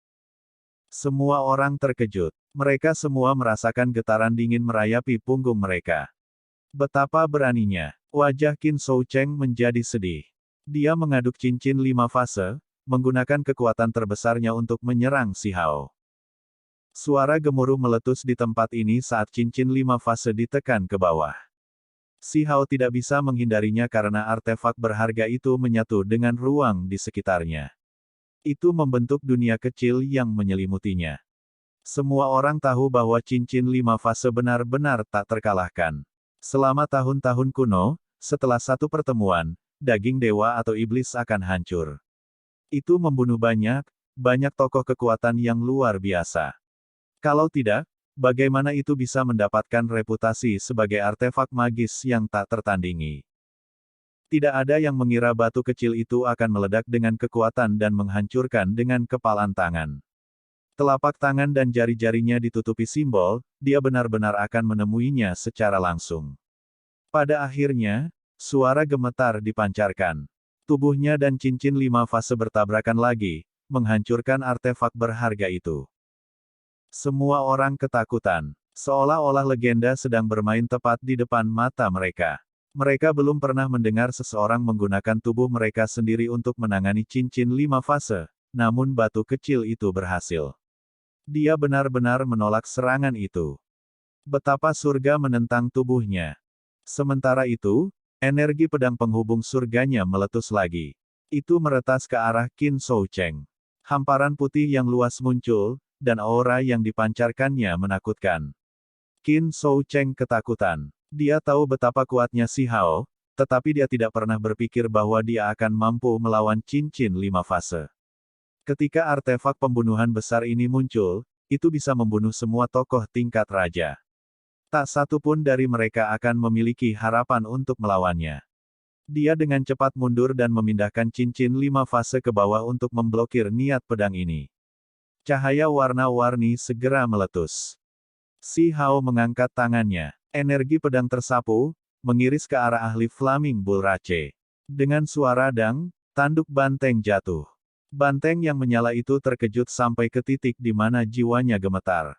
Semua orang terkejut. Mereka semua merasakan getaran dingin merayapi punggung mereka. Betapa beraninya. Wajah Qin Shou Cheng menjadi sedih. Dia mengaduk cincin 5 fase, menggunakan kekuatan terbesarnya untuk menyerang Si Hao. Suara gemuruh meletus di tempat ini saat cincin 5 fase ditekan ke bawah. Si Hao tidak bisa menghindarinya karena artefak berharga itu menyatu dengan ruang di sekitarnya. Itu membentuk dunia kecil yang menyelimutinya. Semua orang tahu bahwa cincin 5 fase benar-benar tak terkalahkan. Selama tahun-tahun kuno, setelah satu pertemuan, daging dewa atau iblis akan hancur. Itu membunuh banyak tokoh kekuatan yang luar biasa. Kalau tidak, bagaimana itu bisa mendapatkan reputasi sebagai artefak magis yang tak tertandingi? Tidak ada yang mengira batu kecil itu akan meledak dengan kekuatan dan menghancurkan dengan kepalan tangan. Telapak tangan dan jari-jarinya ditutupi simbol, dia benar-benar akan menemuinya secara langsung. Pada akhirnya, suara gemetar dipancarkan. Tubuhnya dan cincin 5 fase bertabrakan lagi, menghancurkan artefak berharga itu. Semua orang ketakutan, seolah-olah legenda sedang bermain tepat di depan mata mereka. Mereka belum pernah mendengar seseorang menggunakan tubuh mereka sendiri untuk menangani cincin 5 fase, namun batu kecil itu berhasil. Dia benar-benar menolak serangan itu. Betapa surga menentang tubuhnya. Sementara itu, energi pedang penghubung surganya meletus lagi. Itu meretas ke arah Qin Shoucheng. Hamparan putih yang luas muncul, dan aura yang dipancarkannya menakutkan. Qin Shoucheng ketakutan. Dia tahu betapa kuatnya Si Hao, tetapi dia tidak pernah berpikir bahwa dia akan mampu melawan cincin 5 fase. Ketika artefak pembunuhan besar ini muncul, itu bisa membunuh semua tokoh tingkat raja. Tak satu pun dari mereka akan memiliki harapan untuk melawannya. Dia dengan cepat mundur dan memindahkan cincin 5 fase ke bawah untuk memblokir niat pedang ini. Cahaya warna-warni segera meletus. Si Hao mengangkat tangannya. Energi pedang tersapu, mengiris ke arah ahli Flaming Bull Rache. Dengan suara dang, tanduk banteng jatuh. Banteng yang menyala itu terkejut sampai ke titik di mana jiwanya gemetar.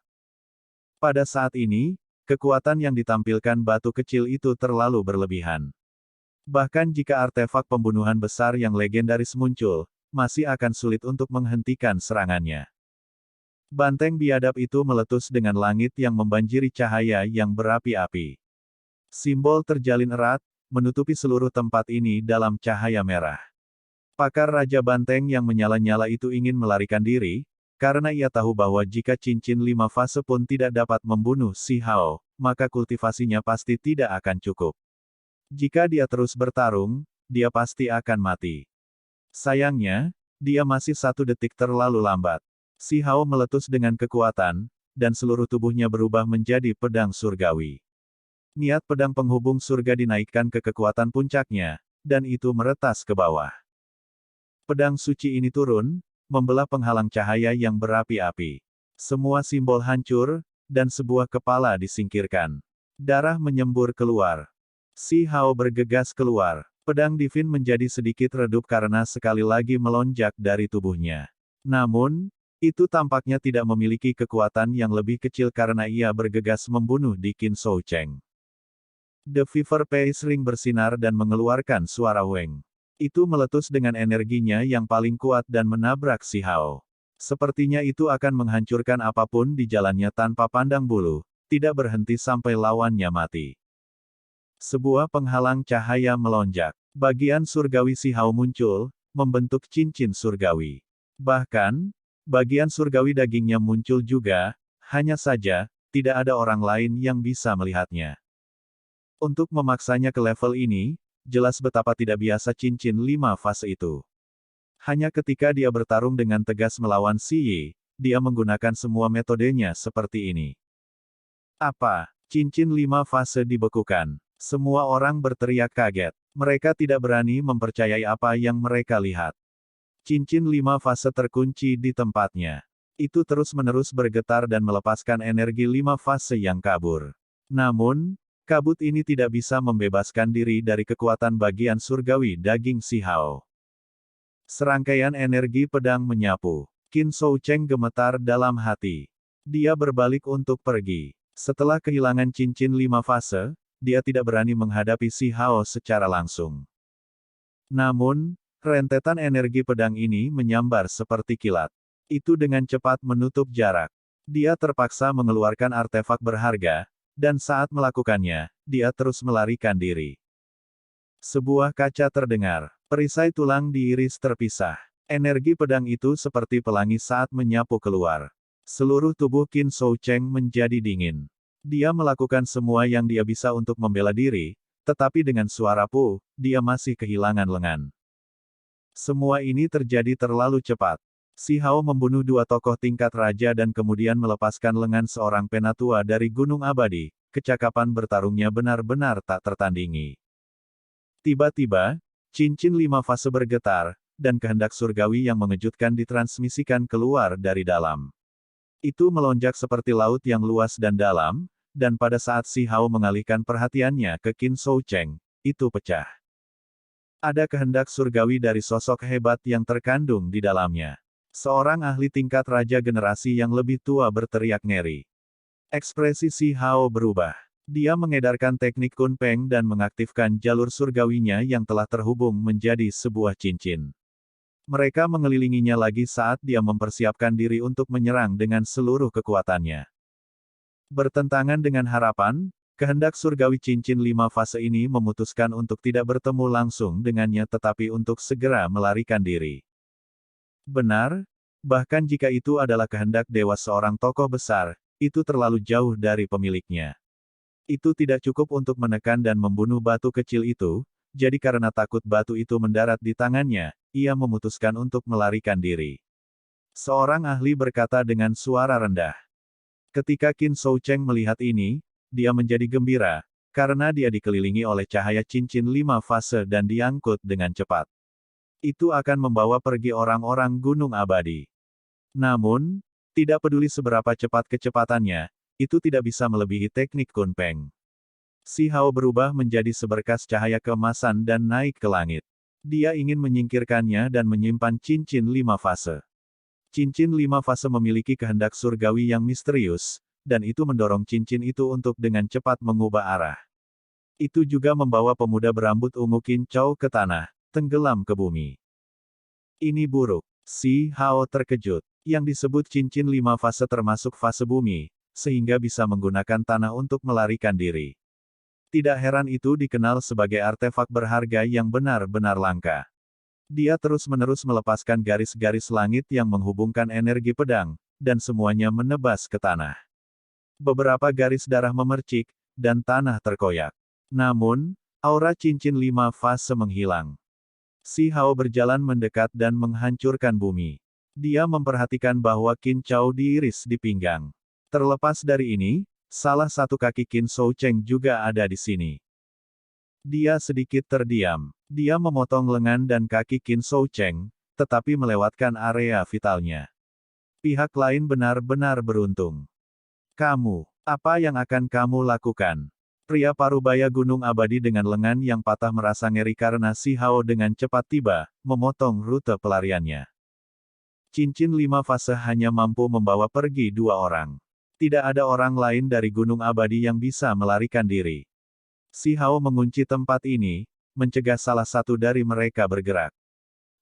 Pada saat ini, kekuatan yang ditampilkan batu kecil itu terlalu berlebihan. Bahkan jika artefak pembunuhan besar yang legendaris muncul, masih akan sulit untuk menghentikan serangannya. Banteng biadab itu meletus dengan langit yang membanjiri cahaya yang berapi-api. Simbol terjalin erat, menutupi seluruh tempat ini dalam cahaya merah. Pakar Raja Banteng yang menyala-nyala itu ingin melarikan diri, karena ia tahu bahwa jika cincin 5 fase pun tidak dapat membunuh Si Hao, maka kultivasinya pasti tidak akan cukup. Jika dia terus bertarung, dia pasti akan mati. Sayangnya, dia masih 1 detik terlalu lambat. Si Hao meletus dengan kekuatan, dan seluruh tubuhnya berubah menjadi pedang surgawi. Niat pedang penghubung surga dinaikkan ke kekuatan puncaknya, dan itu meretas ke bawah. Pedang suci ini turun, membelah penghalang cahaya yang berapi-api. Semua simbol hancur, dan sebuah kepala disingkirkan. Darah menyembur keluar. Si Hao bergegas keluar. Pedang divin menjadi sedikit redup karena sekali lagi melonjak dari tubuhnya. Namun, itu tampaknya tidak memiliki kekuatan yang lebih kecil karena ia bergegas membunuh di Qin Shoucheng. The Fever Face Ring bersinar dan mengeluarkan suara weng. Itu meletus dengan energinya yang paling kuat dan menabrak Si Hao. Sepertinya itu akan menghancurkan apapun di jalannya tanpa pandang bulu, tidak berhenti sampai lawannya mati. Sebuah penghalang cahaya melonjak. Bagian surgawi Si Hao muncul, membentuk cincin surgawi. Bahkan, bagian surgawi dagingnya muncul juga, hanya saja, tidak ada orang lain yang bisa melihatnya. Untuk memaksanya ke level ini, jelas betapa tidak biasa cincin 5 fase itu. Hanya ketika dia bertarung dengan tegas melawan Si Yi, dia menggunakan semua metodenya seperti ini. Apa? Cincin 5 fase dibekukan. Semua orang berteriak kaget. Mereka tidak berani mempercayai apa yang mereka lihat. Cincin 5 fase terkunci di tempatnya. Itu terus-menerus bergetar dan melepaskan energi 5 fase yang kabur. Namun, kabut ini tidak bisa membebaskan diri dari kekuatan bagian surgawi daging Si Hao. Serangkaian energi pedang menyapu. Qin Shoucheng gemetar dalam hati. Dia berbalik untuk pergi. Setelah kehilangan cincin 5 fase, dia tidak berani menghadapi Si Hao secara langsung. Namun, rentetan energi pedang ini menyambar seperti kilat. Itu dengan cepat menutup jarak. Dia terpaksa mengeluarkan artefak berharga, dan saat melakukannya, dia terus melarikan diri. Sebuah kaca terdengar. Perisai tulang diiris terpisah. Energi pedang itu seperti pelangi saat menyapu keluar. Seluruh tubuh Qin Shoucheng menjadi dingin. Dia melakukan semua yang dia bisa untuk membela diri, tetapi dengan suara pu, dia masih kehilangan lengan. Semua ini terjadi terlalu cepat. Si Hao membunuh 2 tokoh tingkat raja dan kemudian melepaskan lengan seorang penatua dari Gunung Abadi. Kecakapan bertarungnya benar-benar tak tertandingi. Tiba-tiba, cincin 5 fase bergetar, dan kehendak surgawi yang mengejutkan ditransmisikan keluar dari dalam. Itu melonjak seperti laut yang luas dan dalam, dan pada saat Si Hao mengalihkan perhatiannya ke Qin Shou Cheng, itu pecah. Ada kehendak surgawi dari sosok hebat yang terkandung di dalamnya. Seorang ahli tingkat raja generasi yang lebih tua berteriak ngeri. Ekspresi Si Hao berubah. Dia mengedarkan teknik Kun Peng dan mengaktifkan jalur surgawinya yang telah terhubung menjadi sebuah cincin. Mereka mengelilinginya lagi saat dia mempersiapkan diri untuk menyerang dengan seluruh kekuatannya. Bertentangan dengan harapan, kehendak surgawi cincin 5 fase ini memutuskan untuk tidak bertemu langsung dengannya tetapi untuk segera melarikan diri. Benar, bahkan jika itu adalah kehendak dewa seorang tokoh besar, itu terlalu jauh dari pemiliknya. Itu tidak cukup untuk menekan dan membunuh batu kecil itu, jadi karena takut batu itu mendarat di tangannya, ia memutuskan untuk melarikan diri. Seorang ahli berkata dengan suara rendah. Ketika Qin Shou Cheng melihat ini, dia menjadi gembira, karena dia dikelilingi oleh cahaya cincin 5 fase dan diangkut dengan cepat. Itu akan membawa pergi orang-orang gunung abadi. Namun, tidak peduli seberapa cepat kecepatannya, itu tidak bisa melebihi teknik Kun Peng. Si Hao berubah menjadi seberkas cahaya keemasan dan naik ke langit. Dia ingin menyingkirkannya dan menyimpan cincin 5 fase. Cincin 5 fase memiliki kehendak surgawi yang misterius, dan itu mendorong cincin itu untuk dengan cepat mengubah arah. Itu juga membawa pemuda berambut ungu Qin Chou ke tanah, tenggelam ke bumi. Ini buruk. Si Hao terkejut. Yang disebut cincin 5 fase termasuk fase bumi, sehingga bisa menggunakan tanah untuk melarikan diri. Tidak heran itu dikenal sebagai artefak berharga yang benar-benar langka. Dia terus-menerus melepaskan garis-garis langit yang menghubungkan energi pedang, dan semuanya menebas ke tanah. Beberapa garis darah memercik, dan tanah terkoyak. Namun, aura cincin 5 fase menghilang. Si Hao berjalan mendekat dan menghancurkan bumi. Dia memperhatikan bahwa Qin Chou diiris di pinggang. Terlepas dari ini, salah satu kaki Qin Shou Cheng juga ada di sini. Dia sedikit terdiam. Dia memotong lengan dan kaki Qin Shou Cheng, tetapi melewatkan area vitalnya. Pihak lain benar-benar beruntung. Kamu, apa yang akan kamu lakukan? Pria parubaya gunung abadi dengan lengan yang patah merasa ngeri karena Si Hao dengan cepat tiba, memotong rute pelariannya. Cincin 5 fase hanya mampu membawa pergi 2 orang. Tidak ada orang lain dari gunung abadi yang bisa melarikan diri. Si Hao mengunci tempat ini, mencegah salah satu dari mereka bergerak.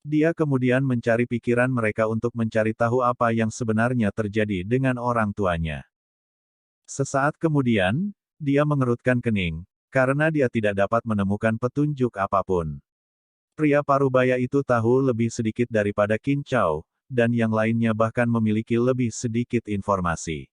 Dia kemudian mencari pikiran mereka untuk mencari tahu apa yang sebenarnya terjadi dengan orang tuanya. Sesaat kemudian, dia mengerutkan kening, karena dia tidak dapat menemukan petunjuk apapun. Pria parubaya itu tahu lebih sedikit daripada Qin Chou, dan yang lainnya bahkan memiliki lebih sedikit informasi.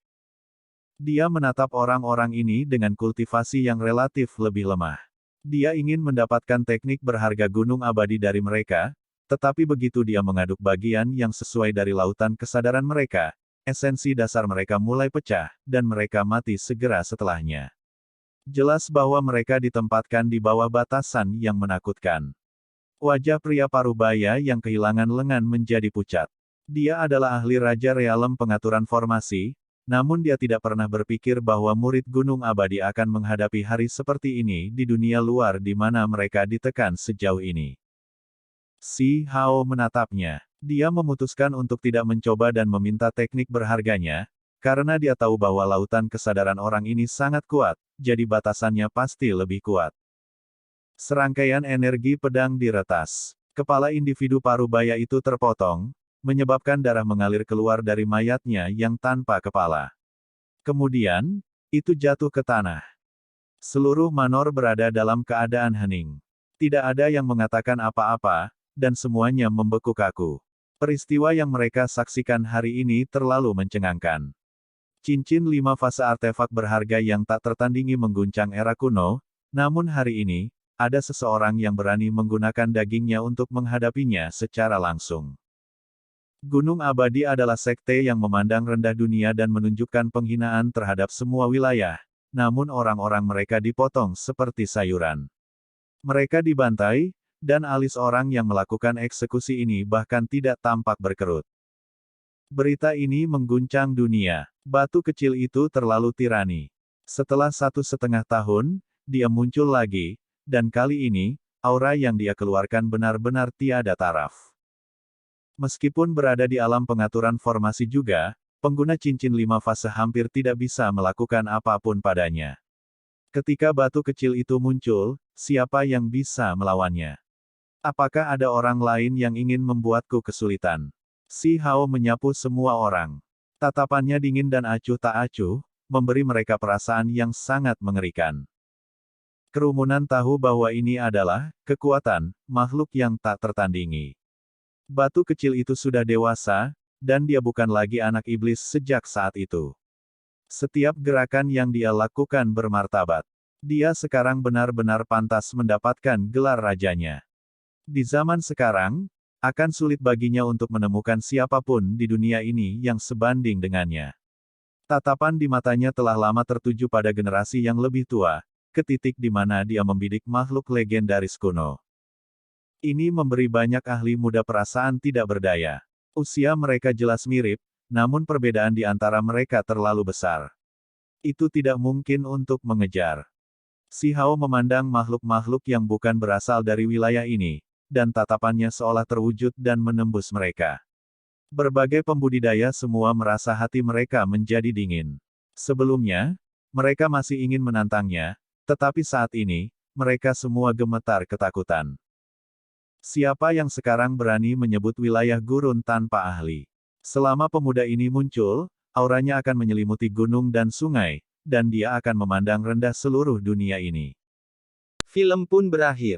Dia menatap orang-orang ini dengan kultivasi yang relatif lebih lemah. Dia ingin mendapatkan teknik berharga gunung abadi dari mereka, tetapi begitu dia mengaduk bagian yang sesuai dari lautan kesadaran mereka, esensi dasar mereka mulai pecah, dan mereka mati segera setelahnya. Jelas bahwa mereka ditempatkan di bawah batasan yang menakutkan. Wajah pria parubaya yang kehilangan lengan menjadi pucat. Dia adalah ahli Raja Realem pengaturan formasi, namun dia tidak pernah berpikir bahwa murid Gunung Abadi akan menghadapi hari seperti ini di dunia luar di mana mereka ditekan sejauh ini. Si Hao menatapnya. Dia memutuskan untuk tidak mencoba dan meminta teknik berharganya, karena dia tahu bahwa lautan kesadaran orang ini sangat kuat, jadi batasannya pasti lebih kuat. Serangkaian energi pedang diretas. Kepala individu parubaya itu terpotong, menyebabkan darah mengalir keluar dari mayatnya yang tanpa kepala. Kemudian, itu jatuh ke tanah. Seluruh manor berada dalam keadaan hening. Tidak ada yang mengatakan apa-apa, dan semuanya membeku kaku. Peristiwa yang mereka saksikan hari ini terlalu mencengangkan. Cincin 5 fase artefak berharga yang tak tertandingi mengguncang era kuno, namun hari ini, ada seseorang yang berani menggunakan dagingnya untuk menghadapinya secara langsung. Gunung Abadi adalah sekte yang memandang rendah dunia dan menunjukkan penghinaan terhadap semua wilayah, namun orang-orang mereka dipotong seperti sayuran. Mereka dibantai, dan alis orang yang melakukan eksekusi ini bahkan tidak tampak berkerut. Berita ini mengguncang dunia. Batu kecil itu terlalu tirani. Setelah 1,5 tahun, dia muncul lagi, dan kali ini, aura yang dia keluarkan benar-benar tiada taraf. Meskipun berada di alam pengaturan formasi juga, pengguna cincin 5 fase hampir tidak bisa melakukan apapun padanya. Ketika batu kecil itu muncul, siapa yang bisa melawannya? Apakah ada orang lain yang ingin membuatku kesulitan? Si Hao menyapu semua orang. Tatapannya dingin dan acuh tak acuh, memberi mereka perasaan yang sangat mengerikan. Kerumunan tahu bahwa ini adalah kekuatan makhluk yang tak tertandingi. Batu kecil itu sudah dewasa, dan dia bukan lagi anak iblis sejak saat itu. Setiap gerakan yang dia lakukan bermartabat. Dia sekarang benar-benar pantas mendapatkan gelar rajanya. Di zaman sekarang, akan sulit baginya untuk menemukan siapapun di dunia ini yang sebanding dengannya. Tatapan di matanya telah lama tertuju pada generasi yang lebih tua, ke titik di mana dia membidik makhluk legendaris kuno. Ini memberi banyak ahli muda perasaan tidak berdaya. Usia mereka jelas mirip, namun perbedaan di antara mereka terlalu besar. Itu tidak mungkin untuk mengejar. Si Hao memandang makhluk-makhluk yang bukan berasal dari wilayah ini, dan tatapannya seolah terwujud dan menembus mereka. Berbagai pembudidaya semua merasa hati mereka menjadi dingin. Sebelumnya, mereka masih ingin menantangnya, tetapi saat ini, mereka semua gemetar ketakutan. Siapa yang sekarang berani menyebut wilayah gurun tanpa ahli? Selama pemuda ini muncul, auranya akan menyelimuti gunung dan sungai, dan dia akan memandang rendah seluruh dunia ini. Film pun berakhir.